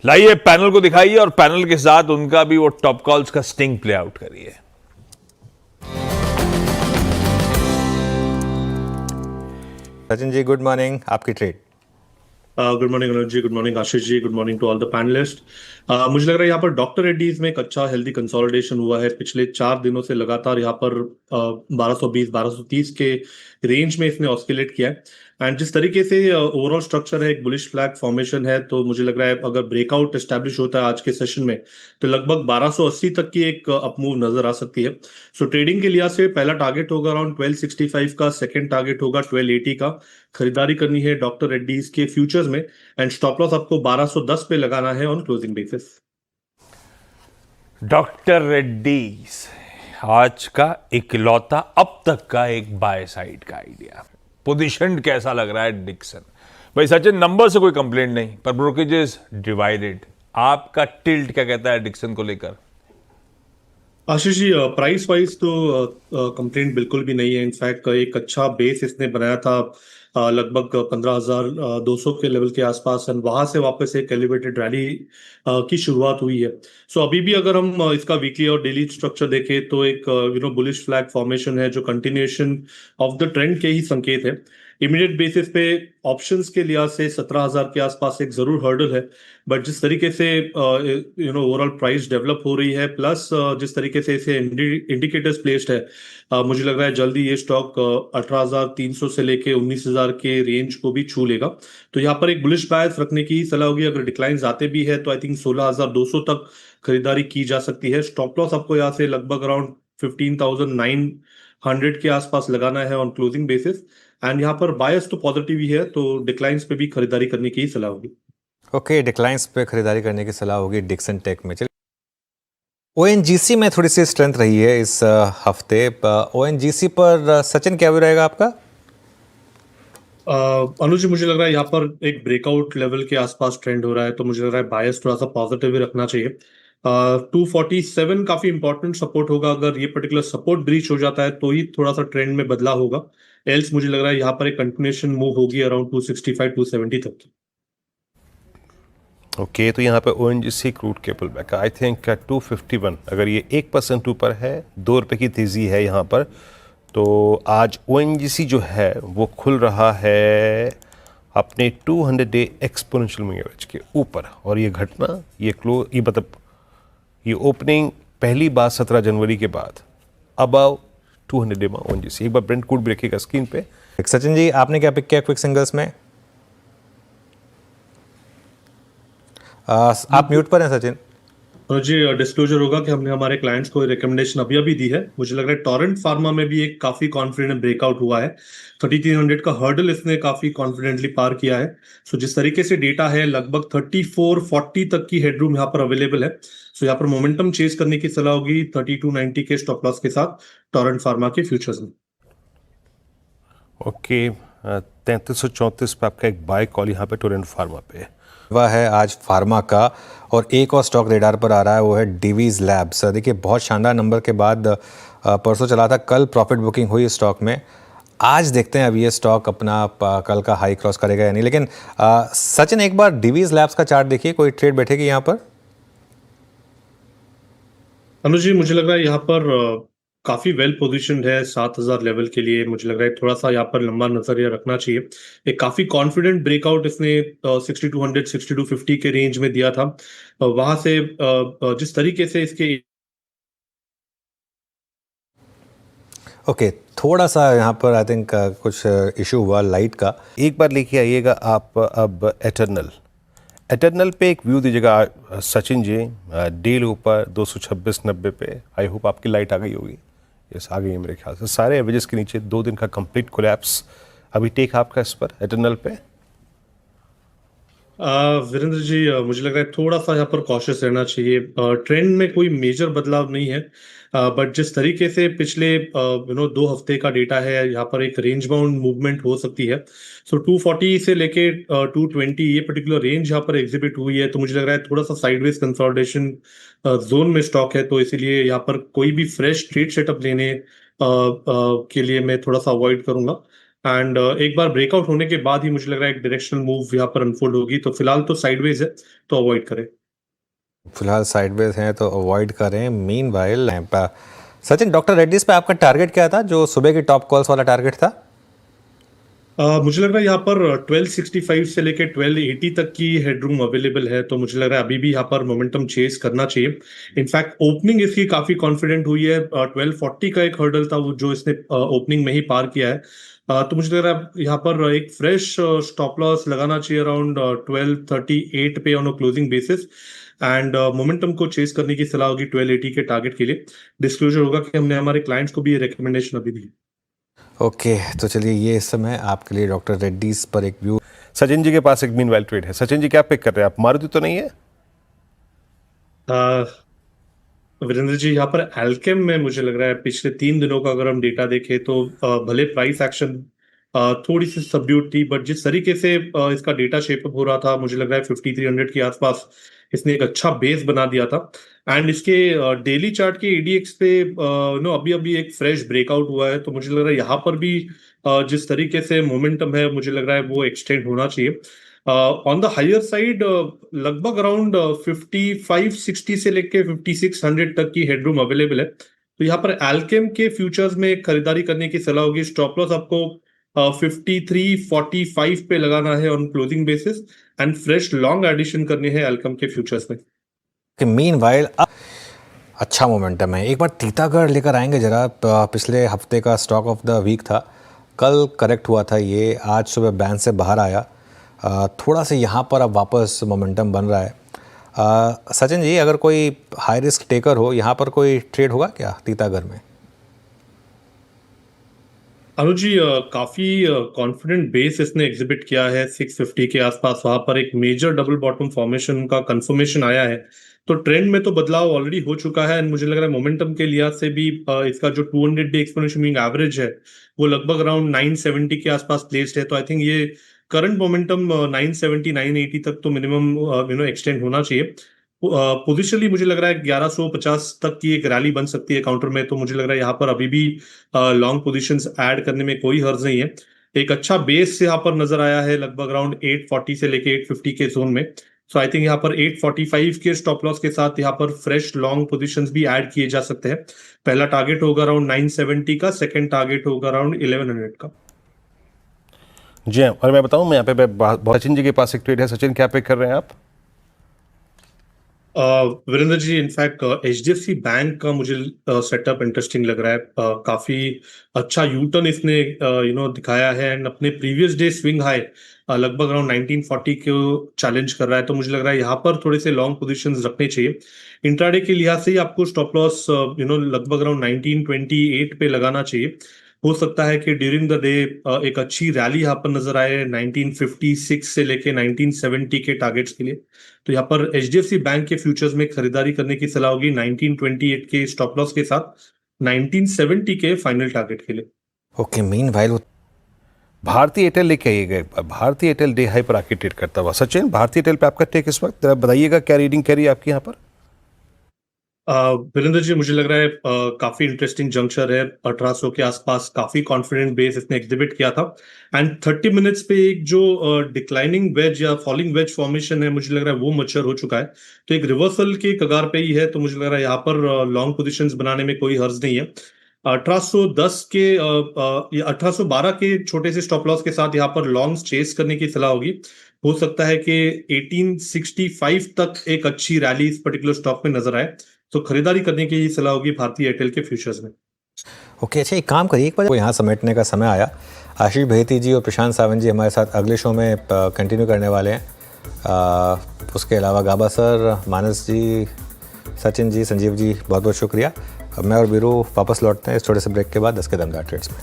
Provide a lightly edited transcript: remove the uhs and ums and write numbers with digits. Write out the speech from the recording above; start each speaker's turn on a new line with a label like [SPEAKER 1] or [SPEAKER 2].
[SPEAKER 1] लाइए पैनल को दिखाइए और पैनल के साथ उनका भी वो टॉप कॉल्स का स्टिंग प्ले आउट करिए।
[SPEAKER 2] सचिन जी गुड मॉर्निंग, आपकी trade.
[SPEAKER 3] Good morning Anuj ji, good morning Ashish ji, good morning to all the panelist. मुझे लग रहा है यहाँ पर डॉक्टर रेड्डीज में एक अच्छा हेल्दी कंसोलिडेशन हुआ है। पिछले 4 दिनों से लगातार यहाँ पर 1220 1230 के रेंज में इसने ऑस्किलेट किया है। एंड जिस तरीके से ओवरऑल स्ट्रक्चर है, एक बुलिश फ्लैग फॉर्मेशन है, तो मुझे लग रहा है अगर ब्रेकआउट एस्टैब्लिश होता है आज के सेशन में तो लगभग 1280 तक की एक अपमूव नजर आ सकती है। सो ट्रेडिंग के लिहाज से पहला टारगेट होगा अराउंड 1265 का, सेकंड टारगेट होगा 1280 का। खरीदारी करनी है डॉक्टर रेड्डीज के फ्यूचर्स में एंड स्टॉप लॉस आपको 1210 पे लगाना है on closing basis.
[SPEAKER 1] Doctor Reddy's आज का इकलौता अब तक का एक बाय साइड का आइडिया। पोजीशन कैसा लग रहा है डिक्सन भाई? सचिन नंबर से कोई कंप्लेंट नहीं, पर ब्रोकेजेस डिवाइडेड। आपका टिल्ट क्या कहता है डिक्सन को लेकर?
[SPEAKER 3] आशीष जी, प्राइस वाइज तो कंप्लेंट बिल्कुल भी नहीं है। इनफैक्ट एक अच्छा बेस इसने बनाया था लगभग 15,200 के लेवल के आसपास, एंड वहां से वापस एक एलिवेटेड रैली की शुरुआत हुई है। सो अभी भी अगर हम इसका वीकली और डेली स्ट्रक्चर देखें तो एक बुलिश फ्लैग फॉर्मेशन है जो कंटिन्यूएशन ऑफ द ट्रेंड के ही संकेत है। इमीडिएट बेसिस पे ऑप्शंस के लिहाज से 17,000 के आसपास एक जरूर हर्डल है, बट जिस तरीके से ओवरऑल प्राइस डेवलप हो रही है, प्लस जिस तरीके से इसे इंडिकेटर्स प्लेस्ड है, मुझे लग रहा है जल्दी ये स्टॉक 18,300 से लेके 19,000 के रेंज को भी छू लेगा। तो यहाँ पर एक बुलिश बायस रखने की ही सलाह होगी। अगर डिक्लाइन आते भी है तो आई थिंक 16,200 तक खरीदारी की जा सकती है। स्टॉप लॉस आपको यहाँ से लगभग अराउंड 15,900 के आसपास लगाना है ऑन क्लोजिंग बेसिस। एंड यहाँ पर बायस तो पॉजिटिव ही है, तो डिक्लाइंस पे भी खरीदारी करने की ही सलाह होगी।
[SPEAKER 2] ओके, डिक्लाइंस पे खरीदारी करने की सलाह होगी डिक्सन टेक में। चलिए, ओएनजीसी में थोड़ी सी स्ट्रेंथ रही है इस हफ्ते। ओएनजीसी पर सचिन क्या व्यू रहेगा आपका?
[SPEAKER 3] अनुज जी, मुझे लग रहा है यहाँ पर एक ब्रेकआउट लेवल के आसपास ट्रेंड हो रहा है, तो मुझे लग रहा है बायस थोड़ा सा पॉजिटिव ही रखना चाहिए। 247 काफी इंपॉर्टेंट सपोर्ट होगा। अगर ये पर्टिकुलर सपोर्ट ब्रीच हो जाता है तो ही थोड़ा सा ट्रेंड में बदलाव होगा। एल्स मुझे लग रहा है यहाँ पर एक कंटिन्यूएशन मूव होगी अराउंड 265 270 तक की।
[SPEAKER 4] ओके, तो यहाँ पे ओएनजीसी क्रूड के पुल बैक आई थिंक 251, अगर ये 1% ऊपर है, 2 रुपये की तेज़ी है यहाँ पर, तो आज ओएनजीसी जो है वो खुल रहा है अपने 200 डे एक्सपोनेंशियल मूविंग एवरेज के ऊपर। और ये घटना, ये मतलब ये ओपनिंग पहली बार 17 जनवरी के बाद अबाव 200 डे में ओएनजीसी। एक बार ब्रेंट क्रूड ब्रेकेगा स्क्रीन पे।
[SPEAKER 2] सचिन जी, आपने क्या पिक किया क्विक सिंगल्स में? आप म्यूट पर हैं सचिन।
[SPEAKER 3] जी, डिस्क्लोजर होगा कि हमने हमारे क्लाइंट्स को रिकमेंडेशन अभी अभी दी है। मुझे लग रहा है टोरेंट फार्मा में भी एक काफी कॉन्फिडेंट ब्रेकआउट हुआ है। 3300 का हर्डल इसने काफी कॉन्फिडेंटली पार किया है। सो जिस तरीके से डेटा है, लगभग 3440 तक की हेडरूम यहाँ पर अवेलेबल है। सो यहाँ पर मोमेंटम चेस करने की सलाह होगी 3290 के स्टॉप लॉस के साथ टोरेंट फार्मा के फ्यूचर्स में।
[SPEAKER 4] ओके, 3334 पे आपका एक बाय कॉल यहाँ पे टोरेंट फार्मा पे
[SPEAKER 2] वह है आज फार्मा का, और एक और स्टॉक रेडार पर आ रहा है, वो है डिवीज लैब्स। देखिए, बहुत शानदार नंबर के बाद परसों चला था, कल प्रॉफिट बुकिंग हुई स्टॉक में। आज देखते हैं अब ये स्टॉक अपना कल का हाई क्रॉस करेगा या नहीं। लेकिन सचिन, एक बार डिवीज लैब्स का चार्ट देखिए, कोई ट्रेड बैठेगी यहाँ पर?
[SPEAKER 3] अनुज जी, मुझे लग रहा है यहाँ पर काफी वेल पोजीशनड है 7,000 लेवल के लिए। मुझे लग रहा है थोड़ा सा यहाँ पर लंबा नजरिया रखना चाहिए। एक काफी कॉन्फिडेंट ब्रेकआउट इसने 6200 6250 के रेंज में दिया था। वहां से जिस तरीके से इसके
[SPEAKER 4] ओके,
[SPEAKER 2] थोड़ा सा यहाँ पर आई थिंक कुछ इशू हुआ लाइट का।
[SPEAKER 4] एक बार लेके आइएगा आप अब एटर्नल पे एक व्यू दीजिएगा सचिन जी। डील ऊपर 226.90 पे। आई होप आपकी लाइट आ गई होगी। यस, आ गई है मेरे ख्याल से। सारे एवरेजेस के नीचे 2 दिन का कंप्लीट कोलैप्स। अभी टेक आपका इस पर एटर्नल पे?
[SPEAKER 3] वीरेंद्र जी, मुझे लग रहा है थोड़ा सा यहाँ पर कॉशियस रहना चाहिए। ट्रेंड में कोई मेजर बदलाव नहीं है, बट जिस तरीके से पिछले 2 हफ्ते का डेटा है, यहाँ पर एक रेंज बाउंड मूवमेंट हो सकती है। सो 240 से लेके 220 ये पर्टिकुलर रेंज यहाँ पर एग्जिबिट हुई है, तो मुझे लग रहा है थोड़ा सा साइडवेज कंसोलिडेशन जोन में स्टॉक है। तो इसीलिए यहाँ पर कोई भी फ्रेश ट्रेड सेटअप लेने के लिए मैं थोड़ा सा अवॉइड करूंगा। एंड एक बार ब्रेकआउट होने के बाद ही मुझे लग रहा है एक डायरेक्शनल मूव यहाँ पर अनफोल्ड होगी, तो फिलहाल तो साइडवेज है, तो अवॉइड करें।
[SPEAKER 2] फिलहाल साइडवेज हैं तो अवॉइड करें। मीनवाइल सचिन, डॉक्टर रेड्डीज पे आपका टारगेट क्या था, जो सुबह की टॉप कॉल्स वाला टारगेट था?
[SPEAKER 3] मुझे लग रहा है यहाँ पर 1265 से लेके 1280 तक की हेडरूम अवेलेबल है, तो मुझे लग रहा है अभी भी यहाँ पर मोमेंटम चेस करना चाहिए। इनफैक्ट ओपनिंग इसकी काफी कॉन्फिडेंट हुई है। 1240 का एक हर्डल था वो जो इसने ओपनिंग में ही पार किया है। तो मुझे लग रहा है यहाँ पर एक फ्रेश स्टॉप लॉस लगाना चाहिए अराउंड 1238 पे on a closing basis, and momentum को चेस करने की सलाह होगी 1280 के टारगेट के लिए। डिस्क्लोजर होगा कि हमने हमारे क्लाइंट्स को भी ये रिकमेंडेशन अभी दी।
[SPEAKER 2] ओके, तो चलिए ये इस समय आपके लिए डॉक्टर रेड्डीज पर एक व्यू।
[SPEAKER 4] सचिन जी के पास एक मीनवाइल ट्रेड है। सचिन जी क्या पिक कर रहे हैं आप? मारुति तो नहीं है?
[SPEAKER 3] वीरेंद्र जी, यहाँ पर एल्केम में मुझे लग रहा है पिछले 3 दिनों का अगर हम डेटा देखें तो भले प्राइस एक्शन थोड़ी सी सबड्यूट थी, बट जिस तरीके से इसका डेटा शेपअप हो रहा था, मुझे लग रहा है 5300 के आसपास इसने एक अच्छा बेस बना दिया था। एंड इसके डेली चार्ट के एडीएक्स पे अभी अभी एक फ्रेश ब्रेकआउट हुआ है, तो मुझे लग रहा है यहाँ पर भी जिस तरीके से मोमेंटम है, मुझे लग रहा है वो एक्सटेंड होना चाहिए। ऑन द हायर साइड लगभग अराउंड 5560 से लेके 5600 तक की हेडरूम अवेलेबल है, तो यहाँ पर एल्केम के फ्यूचर्स में खरीदारी करने की सलाह होगी। स्टॉप लॉस आपको 5345 पे लगाना है on closing basis, and fresh long addition करने हैं एल्केम के फ्यूचर्स में।
[SPEAKER 2] कि मीनवाइल अच्छा मोमेंटम है। एक बार तीतागढ़ लेकर आएंगे जरा। पिछले हफ्ते का स्टॉक ऑफ द वीक था, कल करेक्ट हुआ था ये, आज सुबह बैंड से बाहर आया। थोड़ा सा यहाँ पर अब वापस मोमेंटम बन रहा है। सचिन जी, अगर कोई हाई रिस्क टेकर हो, यहाँ पर कोई ट्रेड होगा क्या तीतागढ़ में?
[SPEAKER 3] अनुज जी, काफी कॉन्फिडेंट बेस इसने एग्जिबिट किया है 650 के आसपास। वहां पर एक मेजर डबल बॉटम फॉर्मेशन का कंफर्मेशन आया है, तो ट्रेंड में तो बदलाव ऑलरेडी हो चुका है। एंड मुझे लग रहा है मोमेंटम के लिहाज से भी इसका जो 200 डे एक्सपोनेंशियल मूविंग एवरेज है वो लगभग अराउंड 970 के आसपास प्लेस्ड है, तो आई थिंक ये करंट मोमेंटम 970 980 तक तो मिनिमम एक्सटेंड होना चाहिए। पोजिशनली मुझे लग रहा है 1150 तक की एक रैली बन सकती है काउंटर में, तो मुझे लग रहा है यहाँ पर अभी भी लॉन्ग पोजीशंस ऐड करने में कोई हर्ज नहीं है। एक अच्छा बेस यहाँ पर नजर आया है लगभग अराउंड 840 से लेके 850 के जोन में, सो आई थिंक यहाँ पर 845 के स्टॉप लॉस के साथ यहाँ पर फ्रेश लॉन्ग पोजीशंस भी ऐड किए जा सकते हैं। पहला टारगेट होगा अराउंड 970 का, सेकंड टारगेट होगा अराउंड 1100 का।
[SPEAKER 4] जी हाँ, और मैं बताऊं, मैं यहाँ पे सचिन जी के पास एक ट्रेड है। सचिन, क्या पिक कर रहे हैं आप?
[SPEAKER 3] Virendra ji, in fact HDFC bank का मुझे सेटअप इंटरेस्टिंग लग रहा है। काफी अच्छा यू टर्न इसने दिखाया है, एंड अपने प्रीवियस डे स्विंग हाई लगभग अराउंड 1940 को चैलेंज कर रहा है, तो मुझे लग रहा है यहाँ पर थोड़े से लॉन्ग पोजीशंस रखने चाहिए। इंट्राडे के लिहाज से ही आपको स्टॉप लॉस लगभग अराउंड 1928 पे लगाना चाहिए। हो सकता है कि ड्यूरिंग द डे एक अच्छी रैली यहाँ पर नजर आए 1956 से लेके 1970 के टारगेट्स के लिए, तो यहाँ पर एचडीएफसी बैंक के फ्यूचर्स में खरीदारी करने की सलाह होगी 1928 के स्टॉप लॉस के साथ 1970 के फाइनल टारगेट के लिए।
[SPEAKER 2] ओके, मीनवाइल
[SPEAKER 4] भारतीय एयरटेल लेके आइएगा एक बार। भारतीय एयरटेल डे हाई पर आके ट्रेड करता हुआ। सचिन, भारतीय एयरटेल पे आपका टेक इस वक्त जरा बताइएगा, क्या रीडिंग करी आपकी यहाँ पर?
[SPEAKER 3] वीरेंद्र जी, मुझे लग रहा है काफी इंटरेस्टिंग जंक्शन है। 1800 के आसपास काफी कॉन्फिडेंट बेस इसने एग्जिबिट किया था, एंड 30 मिनट्स पे एक जो डिक्लाइनिंग वेज या फॉलिंग वेज फॉर्मेशन है, मुझे लग रहा है वो मैच्योर हो चुका है, तो एक रिवर्सल के कगार पे ही है, तो मुझे लग रहा है यहाँ पर लॉन्ग पोजीशंस बनाने में कोई हर्ज नहीं है। 1810 के 1812 के छोटे से स्टॉप लॉस के साथ यहाँ पर लॉन्ग चेस करने की सलाह होगी। हो सकता है कि 1865 तक एक अच्छी रैली इस पर्टिकुलर स्टॉक में नजर आए, तो खरीदारी करने की सलाह होगी भारतीय एयरटेल के फ्यूचर्स में।
[SPEAKER 2] ओके, अच्छा एक काम करिए, एक बार यहाँ समेटने का समय आया। आशीष भेती जी और प्रशांत सावंत जी हमारे साथ अगले शो में कंटिन्यू करने वाले हैं। उसके अलावा गाबा सर, मानस जी, सचिन जी, संजीव जी, बहुत बहुत शुक्रिया। अब मैं और बीरू वापस लौटते हैं इस छोटे से ब्रेक के बाद 10 के दमदार ट्रेड्स में।